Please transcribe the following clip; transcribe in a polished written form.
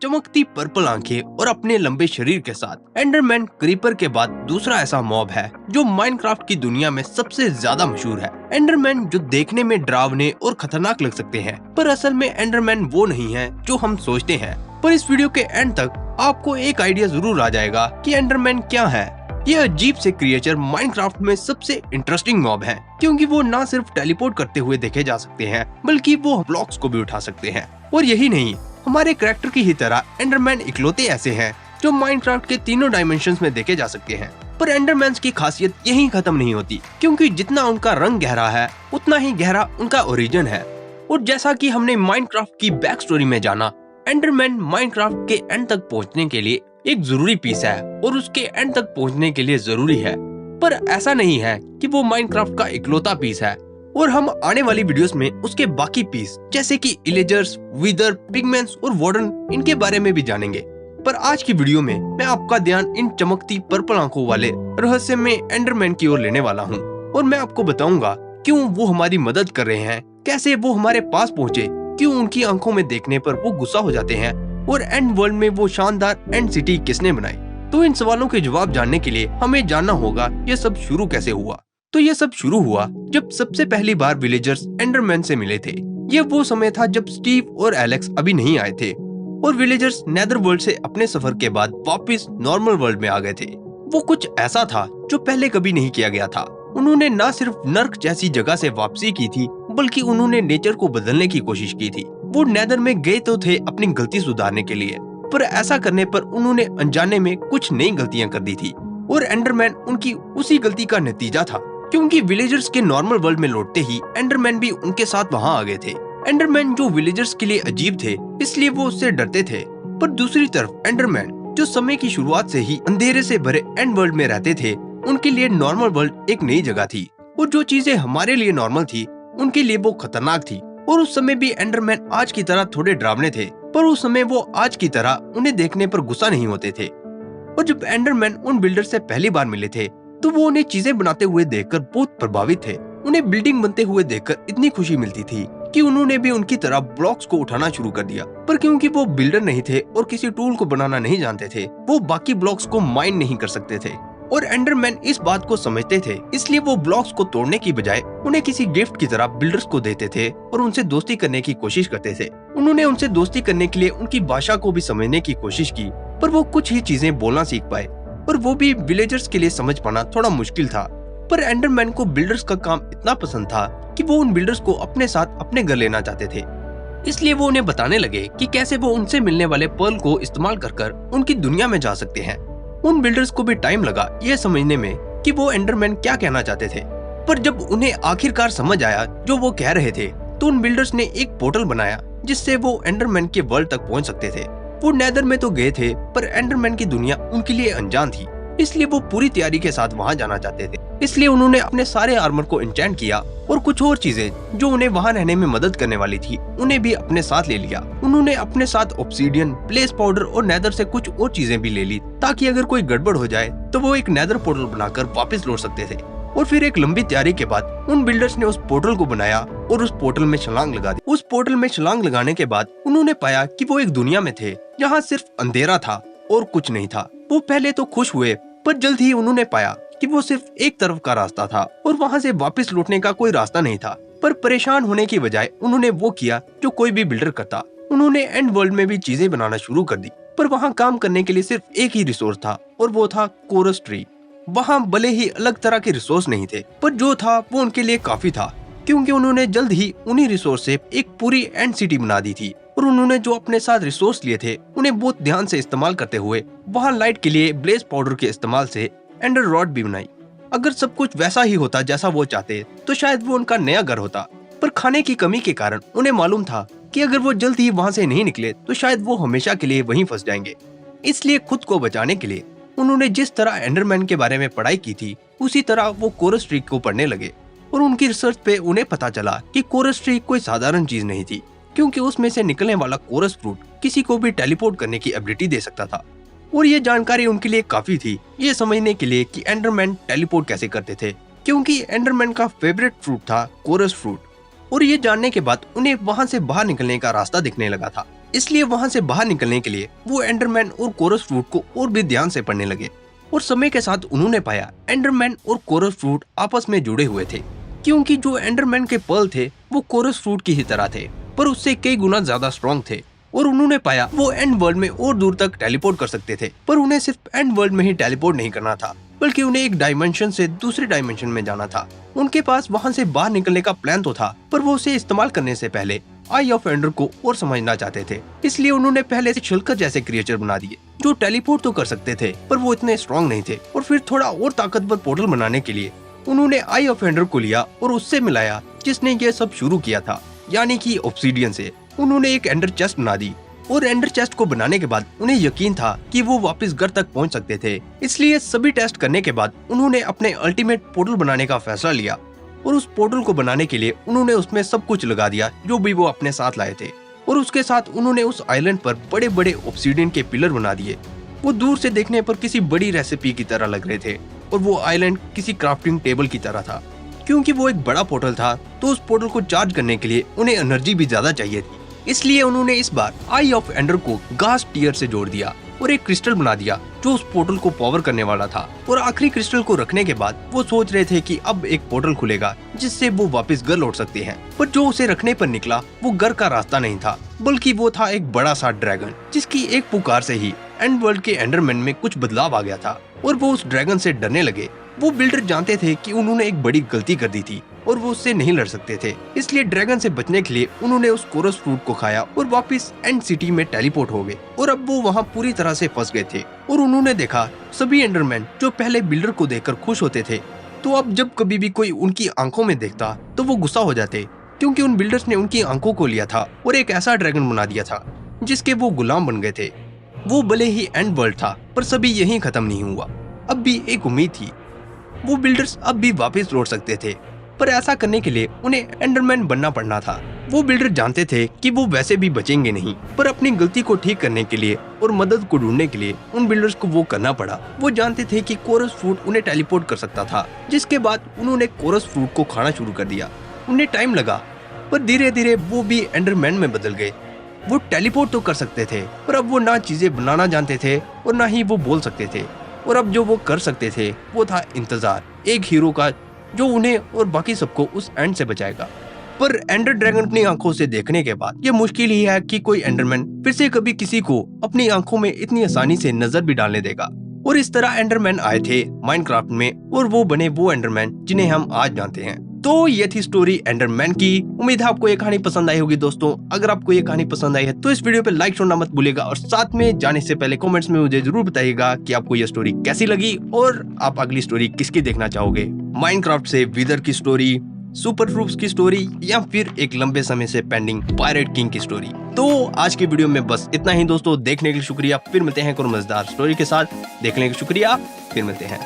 चमकती पर्पल आंखें और अपने लंबे शरीर के साथ एंडरमैन क्रीपर के बाद दूसरा ऐसा मॉब है जो माइनक्राफ्ट की दुनिया में सबसे ज्यादा मशहूर है। एंडरमैन जो देखने में डरावने और खतरनाक लग सकते हैं, पर असल में एंडरमैन वो नहीं है जो हम सोचते हैं। पर इस वीडियो के एंड तक आपको एक आइडिया जरूर आ जाएगा कि एंडरमैन क्या है। यह अजीब से क्रिएचर माइनक्राफ्ट में सबसे इंटरेस्टिंग मॉब है, क्योंकि वो न सिर्फ टेलीपोर्ट करते हुए देखे जा सकते हैं, बल्कि वो ब्लॉक्स को भी उठा सकते हैं। और यही नहीं, हमारे कैरेक्टर की ही तरह एंडरमैन इकलौते ऐसे हैं जो माइनक्राफ्ट के तीनों डायमेंशंस में देखे जा सकते हैं। पर एंडरमैन्स की खासियत यहीं खत्म नहीं होती, क्योंकि जितना उनका रंग गहरा है उतना ही गहरा उनका ओरिजिन है। और जैसा कि हमने माइनक्राफ्ट की बैक स्टोरी में जाना, एंडरमैन माइनक्राफ्ट के एंड तक पहुंचने के लिए एक जरूरी पीस है और उसके एंड तक पहुंचने के लिए जरूरी है। पर ऐसा नहीं है कि वो माइनक्राफ्ट का इकलौता पीस है, और हम आने वाली वीडियोस में उसके बाकी पीस जैसे कि इलेजर्स, विदर, पिगमेंट्स और वार्डन, इनके बारे में भी जानेंगे। पर आज की वीडियो में मैं आपका ध्यान इन चमकती पर्पल आंखों वाले रहस्यमय एंडरमैन की ओर लेने वाला हूँ, और मैं आपको बताऊंगा क्यों वो हमारी मदद कर रहे हैं, कैसे वो हमारे पास पहुँचे, क्यों उनकी आंखों में देखने पर वो गुस्सा हो जाते हैं, और एंड वर्ल्ड में वो शानदार एंड सिटी किसने बनाई। तो इन सवालों के जवाब जानने के लिए हमें जानना होगा ये सब शुरू कैसे हुआ। तो ये सब शुरू हुआ जब सबसे पहली बार विलेजर्स एंडरमैन से मिले थे। ये वो समय था जब स्टीव और एलेक्स अभी नहीं आए थे, और विलेजर्स नेदर वर्ल्ड से अपने सफर के बाद वापस नॉर्मल वर्ल्ड में आ गए थे। वो कुछ ऐसा था जो पहले कभी नहीं किया गया था। उन्होंने न सिर्फ नर्क जैसी जगह से वापसी की थी, बल्कि उन्होंने नेचर को बदलने की कोशिश की थी। वो नेदर में गए तो थे अपनी गलती सुधारने के लिए, पर ऐसा करने पर उन्होंने अनजाने में कुछ नई गलतियां कर दी थी, और एंडरमैन उनकी उसी गलती का नतीजा था। क्योंकि विलेजर्स के नॉर्मल वर्ल्ड में लौटते ही एंडरमैन भी उनके साथ वहां आ गए थे। एंडरमैन जो विलेजर्स के लिए अजीब थे, इसलिए वो उससे डरते थे। पर दूसरी तरफ एंडरमैन जो समय की शुरुआत से ही अंधेरे से भरे एंड वर्ल्ड में रहते थे, उनके लिए नॉर्मल वर्ल्ड एक नई जगह थी, और जो चीजें हमारे लिए नॉर्मल थी उनके लिए वो खतरनाक थी। और उस समय भी एंडरमैन आज की तरह थोड़े डरावने थे, पर उस समय वो आज की तरह उन्हें देखने पर गुस्सा नहीं होते थे। और जब एंडरमैन उन बिल्डर से पहली बार मिले थे, तो वो उन्हें चीजें बनाते हुए देखकर बहुत प्रभावित थे। उन्हें बिल्डिंग बनते हुए देखकर इतनी खुशी मिलती थी कि उन्होंने भी उनकी तरह ब्लॉक्स को उठाना शुरू कर दिया। पर क्योंकि वो बिल्डर नहीं थे और किसी टूल को बनाना नहीं जानते थे, वो बाकी ब्लॉक्स को माइन नहीं कर सकते थे। और एंडरमैन इस बात को समझते थे, इसलिए वो ब्लॉक्स को तोड़ने की बजाय उन्हें किसी गिफ्ट की तरह बिल्डर्स को देते थे और उनसे दोस्ती करने की कोशिश करते थे। उन्होंने उनसे दोस्ती करने के लिए उनकी भाषा को भी समझने की कोशिश की, पर वो कुछ ही चीजें बोलना सीख पाए, और वो भी विलेजर्स के लिए समझ पाना थोड़ा मुश्किल था। पर एंडरमैन को बिल्डर्स का काम इतना पसंद था कि वो उन बिल्डर्स को अपने साथ अपने घर लेना चाहते थे। इसलिए वो उन्हें बताने लगे कि कैसे वो उनसे मिलने वाले पर्ल को इस्तेमाल कर उनकी दुनिया में जा सकते हैं। उन बिल्डर्स को भी टाइम लगा यह समझने में कि वो एंडरमैन क्या कहना चाहते थे, पर जब उन्हें आखिरकार समझ आया जो वो कह रहे थे, तो उन बिल्डर्स ने एक पोर्टल बनाया जिससे वो एंडरमैन के वर्ल्ड तक पहुंच सकते थे। वो नेदर में तो गए थे, पर एंडरमैन की दुनिया उनके लिए अनजान थी, इसलिए वो पूरी तैयारी के साथ वहां जाना चाहते थे। इसलिए उन्होंने अपने सारे आर्मर को एन्चेंट किया, और कुछ और चीजें जो उन्हें वहां रहने में मदद करने वाली थी उन्हें भी अपने साथ ले लिया। उन्होंने अपने साथ ऑब्सीडियन, ब्लेज पाउडर और नेदर से कुछ और चीजें भी ले ली, ताकि अगर कोई गड़बड़ हो जाए तो वो एक नेदर पोर्टल बनाकर वापस लौट सकते थे। और फिर एक लंबी तैयारी के बाद उन बिल्डर्स ने उस पोर्टल को बनाया और उस पोर्टल में छलांग लगा दी। उस पोर्टल में छलांग लगाने के बाद उन्होंने पाया कि वो एक दुनिया में थे जहाँ सिर्फ अंधेरा था और कुछ नहीं था। वो पहले तो खुश हुए, पर जल्द ही उन्होंने पाया कि वो सिर्फ एक तरफ का रास्ता था और वहाँ से वापस लौटने का कोई रास्ता नहीं था। पर परेशान होने की बजाय उन्होंने वो किया जो कोई भी बिल्डर करता। उन्होंने एंड वर्ल्ड में भी चीजें बनाना शुरू कर दी, पर वहाँ काम करने के लिए सिर्फ एक ही रिसोर्स था, और वो था कोरस ट्री। वहाँ भले ही अलग तरह के रिसोर्स नहीं थे, पर जो था वो उनके लिए काफी था, क्योंकि उन्होंने जल्द ही उन्हीं रिसोर्स से एक पूरी एंड सिटी बना दी थी। और उन्होंने जो अपने साथ रिसोर्स लिए थे उन्हें बहुत ध्यान से इस्तेमाल करते हुए वहाँ लाइट के लिए ब्लेज पाउडर के इस्तेमाल से एंडर रॉड भी बनाई। अगर सब कुछ वैसा ही होता जैसा वो चाहते, तो शायद वो उनका नया घर होता। पर खाने की कमी के कारण उन्हें मालूम था कि अगर वो जल्द ही वहाँ से नहीं निकले तो शायद वो हमेशा के लिए वहीं फंस जाएंगे। इसलिए खुद को बचाने के लिए उन्होंने जिस तरह एंडरमैन के बारे में पढ़ाई की थी, उसी तरह वो कोरस ट्री को पढ़ने लगे। और उनकी रिसर्च पे उन्हें पता चला कि कोरस ट्री कोई साधारण चीज नहीं थी, क्योंकि उसमें से निकलने वाला कोरस फ्रूट किसी को भी टेलीपोर्ट करने की एबिलिटी दे सकता था। और ये जानकारी उनके लिए काफी थी ये समझने के लिए कि एंडरमैन टेलीपोर्ट कैसे करते थे, क्योंकि एंडरमैन का फेवरेट फ्रूट था कोरस फ्रूट। और ये जानने के बाद उन्हें वहाँ से बाहर निकलने का रास्ता दिखने लगा था। इसलिए वहाँ से बाहर निकलने के लिए वो एंडरमैन और कोरस फ्रूट को और भी ध्यान से पढ़ने लगे। और समय के साथ उन्होंने पाया एंडरमैन और कोरस फ्रूट आपस में जुड़े हुए थे, क्योंकि जो एंडरमैन के पर्ल थे वो कोरस फ्रूट की ही तरह थे, पर उससे कई गुना ज्यादा स्ट्रॉन्ग थे। और उन्होंने पाया वो एंड वर्ल्ड में और दूर तक टेलीपोर्ट कर सकते थे, पर उन्हें सिर्फ एंड वर्ल्ड में ही टेलीपोर्ट नहीं करना था, बल्कि उन्हें एक डायमेंशन से दूसरे डायमेंशन में जाना था। उनके पास वहाँ से बाहर निकलने का प्लान तो था, पर वो उसे इस्तेमाल करने से पहले आई ऑफ एंडर को और समझना चाहते थे। इसलिए उन्होंने पहले से शिल्कर जैसे क्रिएचर बना दिए जो टेलीपोर्ट तो कर सकते थे, पर वो इतने स्ट्रॉन्ग नहीं थे। और फिर थोड़ा और ताकतवर पोर्टल बनाने के लिए उन्होंने आई ऑफ एंडर को लिया और उससे मिलाया जिसने ये सब शुरू किया था, यानी कि ऑब्सीडियन से। उन्होंने एक एंडर चेस्ट बना दी और एंडर चेस्ट को बनाने के बाद उन्हें यकीन था कि वो वापस घर तक पहुंच सकते थे। इसलिए सभी टेस्ट करने के बाद उन्होंने अपने अल्टीमेट पोर्टल बनाने का फैसला लिया। और उस पोर्टल को बनाने के लिए उन्होंने उसमें सब कुछ लगा दिया जो भी वो अपने साथ लाए थे। और उसके साथ उन्होंने उस आइलैंड पर बड़े बड़े ऑब्सीडियन के पिलर बना दिए। वो दूर से देखने पर किसी बड़ी रेसिपी की तरह लग रहे थे, और वो आइलैंड किसी क्राफ्टिंग टेबल की तरह था। क्योंकि वो एक बड़ा पोर्टल था, तो उस पोर्टल को चार्ज करने के लिए उन्हें एनर्जी भी ज्यादा चाहिए थी। इसलिए उन्होंने इस बार आई ऑफ एंडर को गास टीयर से जोड़ दिया और एक क्रिस्टल बना दिया जो उस पोर्टल को पावर करने वाला था। और आखिरी क्रिस्टल को रखने के बाद वो सोच रहे थे कि अब एक पोर्टल खुलेगा जिससे वो वापस घर लौट सकते हैं। पर जो उसे रखने पर निकला वो घर का रास्ता नहीं था, बल्कि वो था एक बड़ा सा ड्रैगन, जिसकी एक पुकार से ही एंड वर्ल्ड के एंडरमैन में कुछ बदलाव आ गया था और वो उस ड्रैगन से डरने लगे। वो बिल्डर जानते थे कि उन्होंने एक बड़ी गलती कर दी थी और वो उससे नहीं लड़ सकते थे। इसलिए ड्रैगन से बचने के लिए उन्होंने उस कोरस फ्रूट को खाया और वापस एंड सिटी में टेलीपोर्ट हो गए। और अब वो वहाँ पूरी तरह से फंस गए थे। और उन्होंने देखा सभी एंडरमैन जो पहले बिल्डर को देखकर खुश होते थे, तो अब जब कभी भी कोई उनकी आंखों में देखता तो वो गुस्सा हो जाते, क्योंकि उन बिल्डर्स ने उनकी आंखों को लिया था और एक ऐसा ड्रैगन बना दिया था जिसके वो गुलाम बन गए थे। वो भले ही एंड वर्ल्ड था, पर सभी यहीं खत्म नहीं हुआ। अब भी एक उम्मीद थी, वो बिल्डर्स अब भी वापस लौट सकते थे, पर ऐसा करने के लिए उन्हें एंडरमैन बनना पड़ना था। वो बिल्डर जानते थे कि वो वैसे भी बचेंगे नहीं, पर अपनी गलती को ठीक करने के लिए और मदद को ढूंढने के लिए उन बिल्डर्स को वो करना पड़ा। वो जानते थे कि कोरस फ्रूट उन्हें टेलीपोर्ट कर सकता था, जिसके बाद उन्होंने कोरस फ्रूट को खाना शुरू कर दिया। उन्हें टाइम लगा, पर धीरे धीरे वो भी एंडरमैन में बदल गए। वो टेलीपोर्ट तो कर सकते थे, पर अब वो ना चीजें बनाना जानते थे और ना ही वो बोल सकते थे। और अब जो वो कर सकते थे वो था इंतजार एक हीरो का, जो उन्हें और बाकी सबको उस एंड से बचाएगा। पर एंडर ड्रैगन अपनी आंखों से देखने के बाद ये मुश्किल ही है कि कोई एंडरमैन फिर से कभी किसी को अपनी आंखों में इतनी आसानी से नजर भी डालने देगा। और इस तरह एंडरमैन आए थे माइनक्राफ्ट में, और वो बने वो एंडरमैन जिन्हें हम आज जानते हैं। तो ये थी स्टोरी एंडरमैन की। उम्मीद है आपको ये कहानी पसंद आई होगी दोस्तों। अगर आपको ये कहानी पसंद आई है तो इस वीडियो पे लाइक छोड़ना मत भूलिएगा, और साथ में जाने से पहले कमेंट्स में मुझे जरूर बताइएगा कि आपको ये स्टोरी कैसी लगी और आप अगली स्टोरी किसकी देखना चाहोगे। माइनक्राफ्ट से विदर की स्टोरी, सुपर ट्रूप्स की स्टोरी, या फिर एक लंबे समय से पेंडिंग पायरेट किंग की स्टोरी। तो आज की वीडियो में बस इतना ही दोस्तों। देखने के लिए शुक्रिया। फिर मिलते हैं एक और मजेदार स्टोरी के साथ। देखने के लिए शुक्रिया। फिर मिलते हैं।